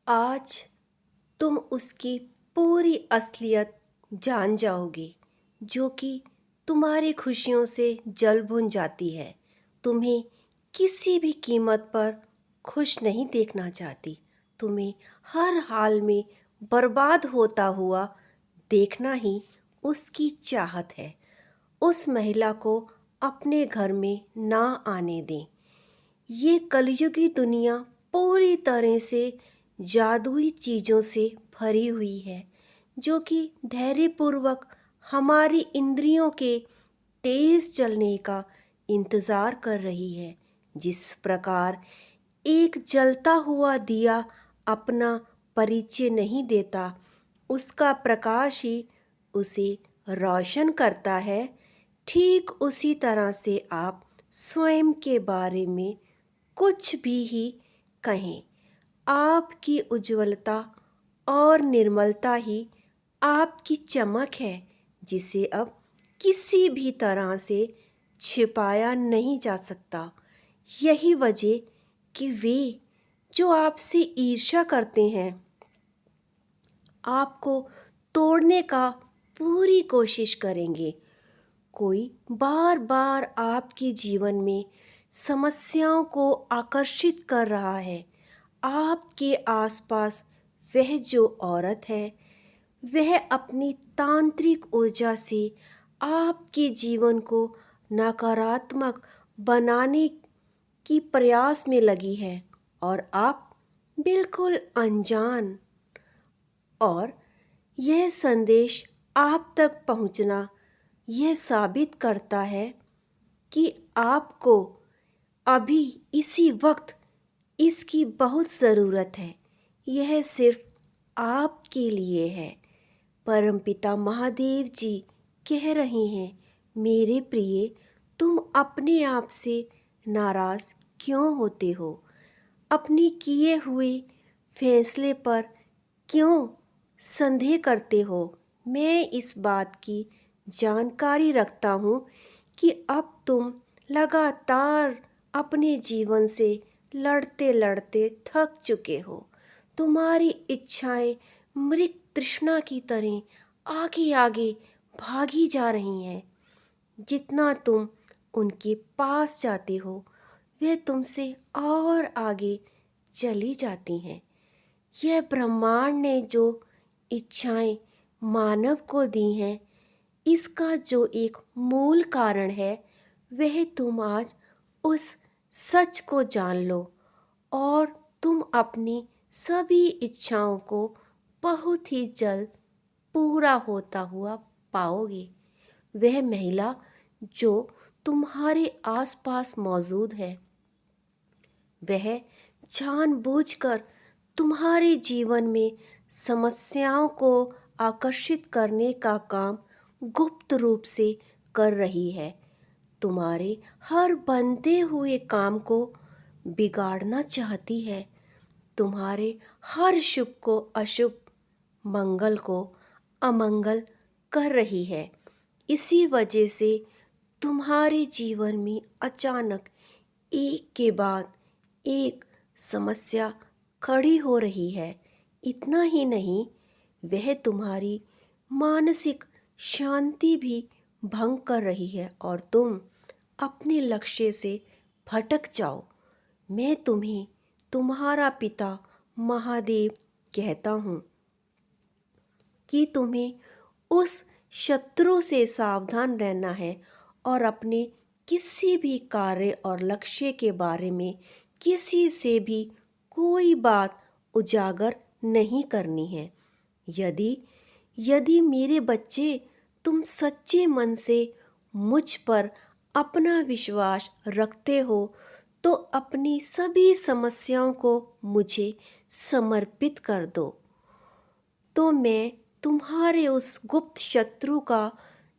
आज तुम उसकी पूरी असलियत जान जाओगे, जो कि तुम्हारी खुशियों से जल भुन जाती है। तुम्हें किसी भी कीमत पर खुश नहीं देखना चाहती। तुम्हें हर हाल में बर्बाद होता हुआ देखना ही उसकी चाहत है। उस महिला को अपने घर में ना आने दें। ये कलयुगी दुनिया पूरी तरह से जादुई चीज़ों से भरी हुई है, जो कि धैर्यपूर्वक हमारी इंद्रियों के तेज चलने का इंतज़ार कर रही है। जिस प्रकार एक जलता हुआ दिया अपना परिचय नहीं देता, उसका प्रकाश ही उसे रोशन करता है, ठीक उसी तरह से आप स्वयं के बारे में कुछ भी ही कहें, आपकी उज्ज्वलता और निर्मलता ही आपकी चमक है, जिसे अब किसी भी तरह से छिपाया नहीं जा सकता। यही वजह कि वे जो आपसे ईर्ष्या करते हैं, आपको तोड़ने का पूरी कोशिश करेंगे। कोई बार बार आपके जीवन में समस्याओं को आकर्षित कर रहा है। आपके आसपास वह जो औरत है, वह अपनी तांत्रिक ऊर्जा से आपके जीवन को नकारात्मक बनाने की प्रयास में लगी है, और आप बिल्कुल अनजान। और यह संदेश आप तक पहुंचना यह साबित करता है कि आपको अभी इसी वक्त इसकी बहुत ज़रूरत है। यह सिर्फ आपके लिए है। परमपिता महादेव जी कह रहे हैं, मेरे प्रिय, तुम अपने आप से नाराज़ क्यों होते हो? अपने किए हुए फैसले पर क्यों संदेह करते हो? मैं इस बात की जानकारी रखता हूँ कि अब तुम लगातार अपने जीवन से लड़ते लड़ते थक चुके हो। तुम्हारी इच्छाएं मृग तृष्णा की तरह आगे आगे भागी जा रही हैं। जितना तुम उनके पास जाते हो, वे तुमसे और आगे चली जाती हैं। यह ब्रह्मांड ने जो इच्छाएं मानव को दी हैं, इसका जो एक मूल कारण है, वह तुम आज उस सच को जान लो, और तुम अपनी सभी इच्छाओं को बहुत ही जल्द पूरा होता हुआ पाओगे। वह महिला जो तुम्हारे आसपास मौजूद है, वह जानबूझकर तुम्हारे जीवन में समस्याओं को आकर्षित करने का काम गुप्त रूप से कर रही है। तुम्हारे हर बनते हुए काम को बिगाड़ना चाहती है। तुम्हारे हर शुभ को अशुभ, मंगल को अमंगल कर रही है। इसी वजह से तुम्हारे जीवन में अचानक एक के बाद एक समस्या खड़ी हो रही है। इतना ही नहीं, वह तुम्हारी मानसिक शांति भी भंग कर रही है, और तुम अपने लक्ष्य से भटक जाओ। मैं तुम्हें तुम्हारा पिता महादेव कहता हूँ कि तुम्हें उस शत्रु से सावधान रहना है, और अपने किसी भी कार्य और लक्ष्य के बारे में किसी से भी कोई बात उजागर नहीं करनी है। यदि यदि मेरे बच्चे, तुम सच्चे मन से मुझ पर अपना विश्वास रखते हो, तो अपनी सभी समस्याओं को मुझे समर्पित कर दो। तो मैं तुम्हारे उस गुप्त शत्रु का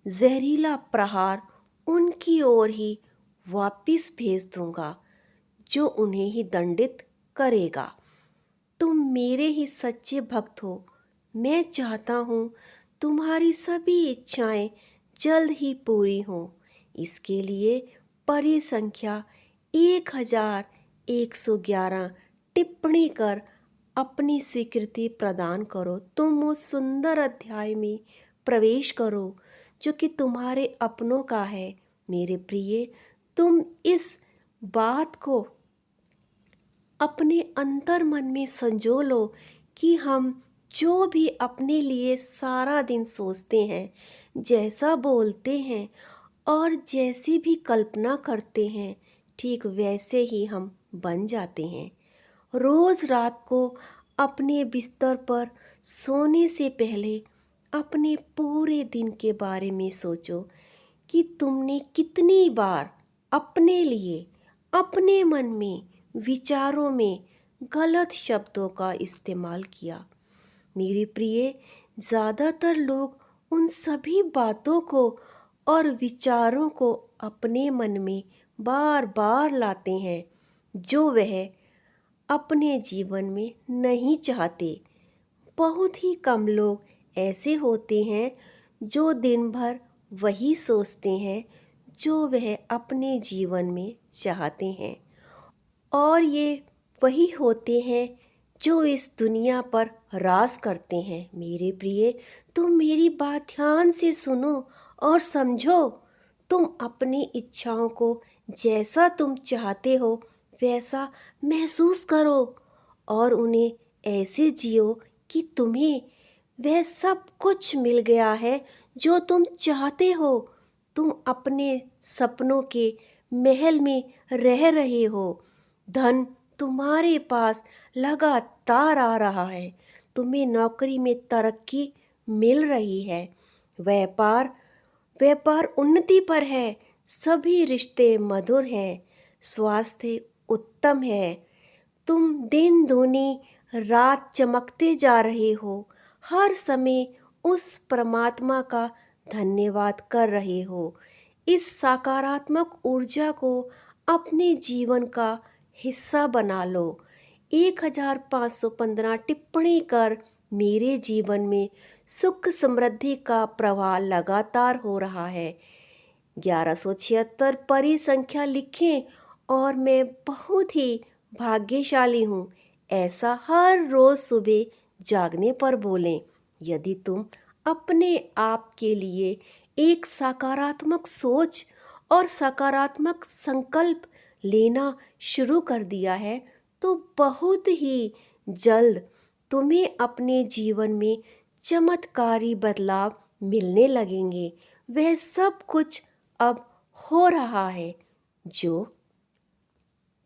जहरीला प्रहार उनकी ओर ही वापिस भेज दूंगा, जो उन्हें ही दंडित करेगा। तुम मेरे ही सच्चे भक्त हो। मैं चाहता हूँ तुम्हारी सभी इच्छाएं जल्द ही पूरी हों। इसके लिए परिसंख्या 1111 टिप्पणी कर अपनी स्वीकृति प्रदान करो। तुम उस सुंदर अध्याय में प्रवेश करो जो कि तुम्हारे अपनों का है। मेरे प्रिय, तुम इस बात को अपने अंतर मन में संजो लो कि हम जो भी अपने लिए सारा दिन सोचते हैं, जैसा बोलते हैं और जैसी भी कल्पना करते हैं, ठीक वैसे ही हम बन जाते हैं। रोज़ रात को अपने बिस्तर पर सोने से पहले अपने पूरे दिन के बारे में सोचो कि तुमने कितनी बार अपने लिए, अपने मन में, विचारों में गलत शब्दों का इस्तेमाल किया। मेरे प्रिय, ज़्यादातर लोग उन सभी बातों को और विचारों को अपने मन में बार बार लाते हैं जो वह अपने जीवन में नहीं चाहते। बहुत ही कम लोग ऐसे होते हैं जो दिन भर वही सोचते हैं जो वह अपने जीवन में चाहते हैं, और ये वही होते हैं जो इस दुनिया पर राज करते हैं। मेरे प्रिय, तुम मेरी बात ध्यान से सुनो और समझो। तुम अपनी इच्छाओं को जैसा तुम चाहते हो वैसा महसूस करो और उन्हें ऐसे जियो कि तुम्हें वह सब कुछ मिल गया है जो तुम चाहते हो। तुम अपने सपनों के महल में रह रहे हो। धन तुम्हारे पास लगातार आ रहा है। तुम्हें नौकरी में तरक्की मिल रही है। व्यापार व्यापार उन्नति पर है। सभी रिश्ते मधुर हैं। स्वास्थ्य उत्तम है। तुम दिन दूनी रात चमकते जा रहे हो। हर समय उस परमात्मा का धन्यवाद कर रहे हो। इस सकारात्मक ऊर्जा को अपने जीवन का हिस्सा बना लो। 1515 टिप्पणी कर मेरे जीवन में सुख समृद्धि का प्रवाह लगातार हो रहा है। 1176 परी संख्या लिखें और मैं बहुत ही भाग्यशाली हूँ, ऐसा हर रोज़ सुबह जागने पर बोलें। यदि तुम अपने आप के लिए एक सकारात्मक सोच और सकारात्मक संकल्प लेना शुरू कर दिया है तो बहुत ही जल्द तुम्हें अपने जीवन में चमत्कारी बदलाव मिलने लगेंगे। वह सब कुछ अब हो रहा है जो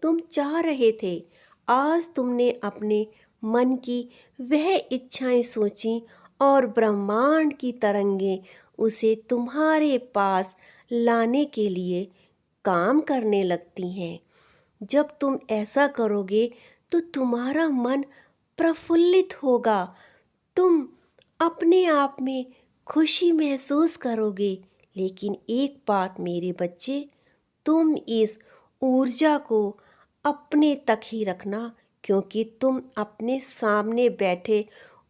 तुम चाह रहे थे। आज तुमने अपने मन की वह इच्छाएं सोची और ब्रह्मांड की तरंगें उसे तुम्हारे पास लाने के लिए काम करने लगती हैं। जब तुम ऐसा करोगे तो तुम्हारा मन प्रफुल्लित होगा। तुम अपने आप में खुशी महसूस करोगे। लेकिन एक बात मेरे बच्चे, तुम इस ऊर्जा को अपने तक ही रखना, क्योंकि तुम अपने सामने बैठे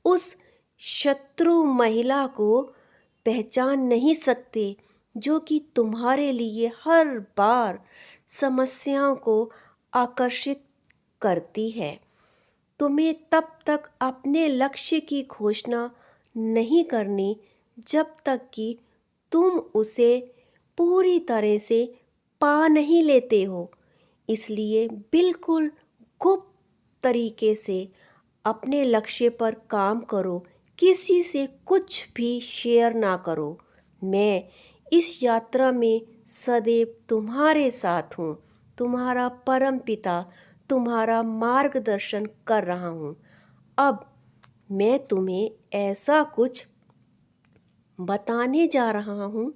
उस शत्रु महिला को पहचान नहीं सकते जो कि तुम्हारे लिए हर बार समस्याओं को आकर्षित करती है। तुम्हें तब तक अपने लक्ष्य की घोषणा नहीं करनी जब तक कि तुम उसे पूरी तरह से पा नहीं लेते हो। इसलिए बिल्कुल गुप्त तरीके से अपने लक्ष्य पर काम करो। किसी से कुछ भी शेयर ना करो। मैं इस यात्रा में सदैव तुम्हारे साथ हूँ। तुम्हारा परम पिता तुम्हारा मार्गदर्शन कर रहा हूँ। अब मैं तुम्हें ऐसा कुछ बताने जा रहा हूँ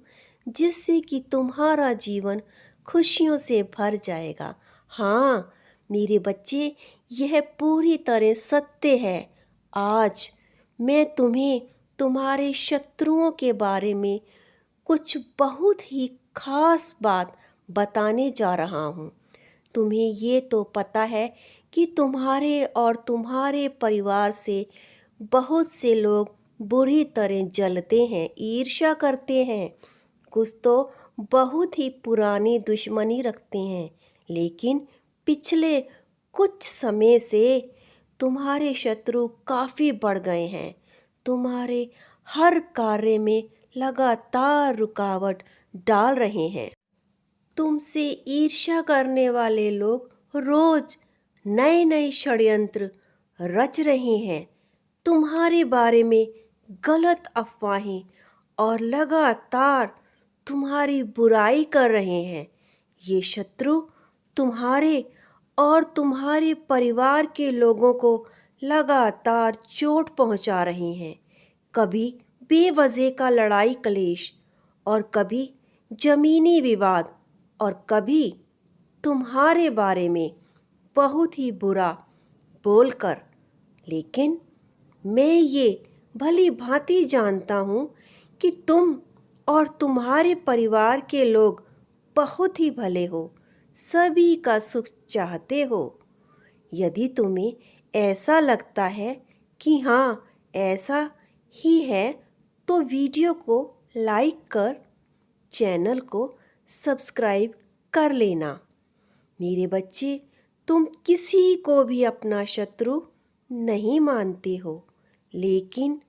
जिससे कि तुम्हारा जीवन खुशियों से भर जाएगा। हाँ मेरे बच्चे, यह पूरी तरह सत्य है। आज मैं तुम्हें तुम्हारे शत्रुओं के बारे में कुछ बहुत ही खास बात बताने जा रहा हूँ। तुम्हें ये तो पता है कि तुम्हारे और तुम्हारे परिवार से बहुत से लोग बुरी तरह जलते हैं, ईर्ष्या करते हैं। कुछ तो बहुत ही पुरानी दुश्मनी रखते हैं। लेकिन पिछले कुछ समय से तुम्हारे शत्रु काफ़ी बढ़ गए हैं। तुम्हारे हर कार्य में लगातार रुकावट डाल रहे हैं। तुमसे ईर्ष्या करने वाले लोग रोज नए नए षड्यंत्र रच रहे हैं। तुम्हारे बारे में गलत अफवाहें और लगातार तुम्हारी बुराई कर रहे हैं। ये शत्रु तुम्हारे और तुम्हारे परिवार के लोगों को लगातार चोट पहुंचा रहे हैं। कभी बेवजह का लड़ाई कलेश और कभी जमीनी विवाद और कभी तुम्हारे बारे में बहुत ही बुरा बोलकर। लेकिन मैं ये भली भांति जानता हूँ कि तुम और तुम्हारे परिवार के लोग बहुत ही भले हो, सभी का सुख चाहते हो। यदि तुम्हें ऐसा लगता है कि हाँ ऐसा ही है, तो वीडियो को लाइक कर चैनल को सब्सक्राइब कर लेना। मेरे बच्चे, तुम किसी को भी अपना शत्रु नहीं मानते हो, लेकिन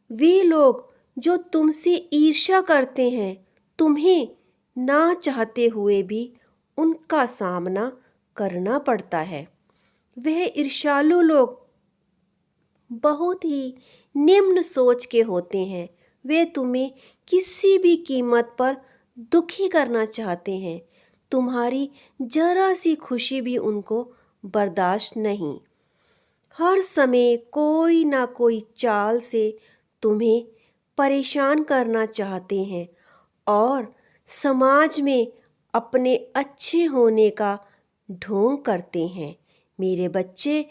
वे लोग जो तुमसे ईर्ष्या करते हैं, तुम्हें ना चाहते हुए भी उनका सामना करना पड़ता है। वह ईर्ष्यालु लोग बहुत ही निम्न सोच के होते हैं। वे तुम्हें किसी भी कीमत पर दुखी करना चाहते हैं। तुम्हारी जरा सी खुशी भी उनको बर्दाश्त नहीं। हर समय कोई ना कोई चाल से तुम्हें परेशान करना चाहते हैं और समाज में अपने अच्छे होने का ढोंग करते हैं। मेरे बच्चे,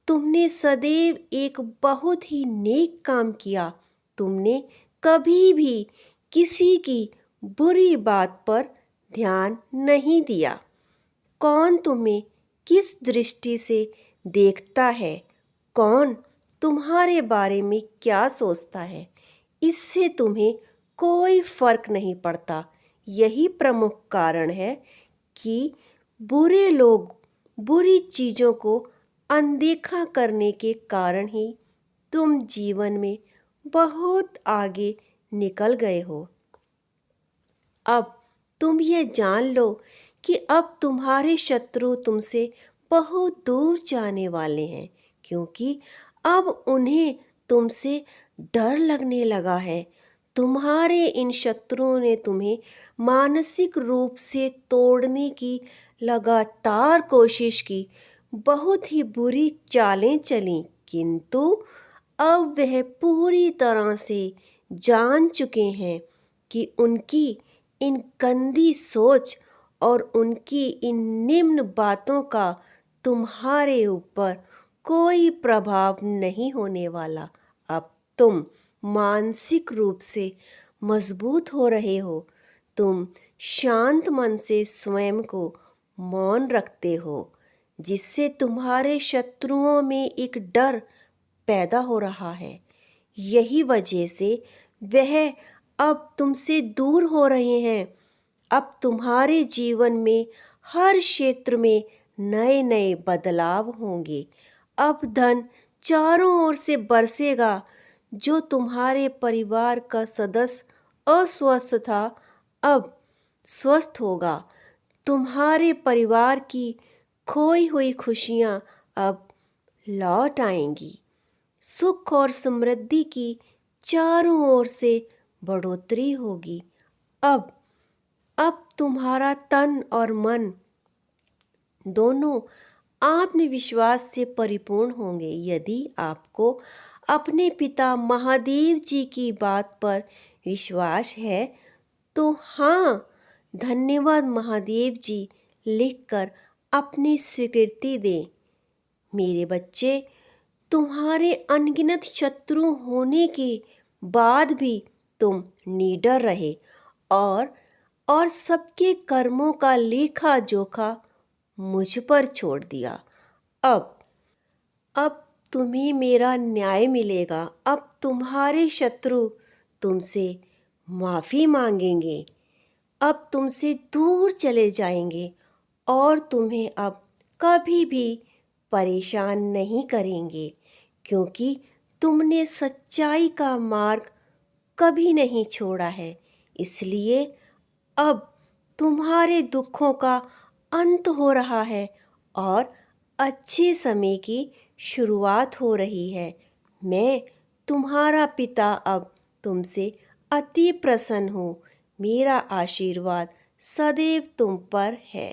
तुमने सदैव एक बहुत ही नेक काम किया। तुमने कभी भी किसी की बुरी बात पर ध्यान नहीं दिया। कौन तुम्हें किस दृष्टि से देखता है, कौन तुम्हारे बारे में क्या सोचता है, इससे तुम्हें कोई फर्क नहीं पड़ता। यही प्रमुख कारण है कि बुरे लोग बुरी चीज़ों को अनदेखा करने के कारण ही तुम जीवन में बहुत आगे निकल गए हो। अब तुम ये जान लो कि अब तुम्हारे शत्रु तुमसे बहुत दूर जाने वाले हैं, क्योंकि अब उन्हें तुमसे डर लगने लगा है। तुम्हारे इन शत्रुओं ने तुम्हें मानसिक रूप से तोड़ने की लगातार कोशिश की, बहुत ही बुरी चालें चलीं, किंतु अब वह पूरी तरह से जान चुके हैं कि उनकी इन गंदी सोच और उनकी इन निम्न बातों का तुम्हारे ऊपर कोई प्रभाव नहीं होने वाला। अब तुम मानसिक रूप से मजबूत हो रहे हो। तुम शांत मन से स्वयं को मौन रखते हो, जिससे तुम्हारे शत्रुओं में एक डर पैदा हो रहा है। यही वजह से वह अब तुमसे दूर हो रहे हैं। अब तुम्हारे जीवन में हर क्षेत्र में नए नए बदलाव होंगे। अब धन चारों ओर से बरसेगा। जो तुम्हारे परिवार का सदस्य अस्वस्थ था, अब स्वस्थ होगा। तुम्हारे परिवार की खोई हुई खुशियाँ अब लौट आएंगी। सुख और समृद्धि की चारों ओर से बढ़ोतरी होगी। अब तुम्हारा तन और मन दोनों आत्मविश्वास से परिपूर्ण होंगे। यदि आपको अपने पिता महादेव जी की बात पर विश्वास है, तो हाँ, धन्यवाद महादेव जी लिखकर अपनी स्वीकृति दें। मेरे बच्चे, तुम्हारे अनगिनत शत्रु होने के बाद भी तुम निडर रहे और सबके कर्मों का लेखा जोखा मुझ पर छोड़ दिया। अब तुम्हें मेरा न्याय मिलेगा। अब तुम्हारे शत्रु तुमसे माफ़ी मांगेंगे, अब तुमसे दूर चले जाएंगे और तुम्हें अब कभी भी परेशान नहीं करेंगे, क्योंकि तुमने सच्चाई का मार्ग कभी नहीं छोड़ा है। इसलिए अब तुम्हारे दुखों का अंत हो रहा है और अच्छे समय की शुरुआत हो रही है। मैं तुम्हारा पिता अब तुमसे अति प्रसन्न हूँ। मेरा आशीर्वाद सदैव तुम पर है।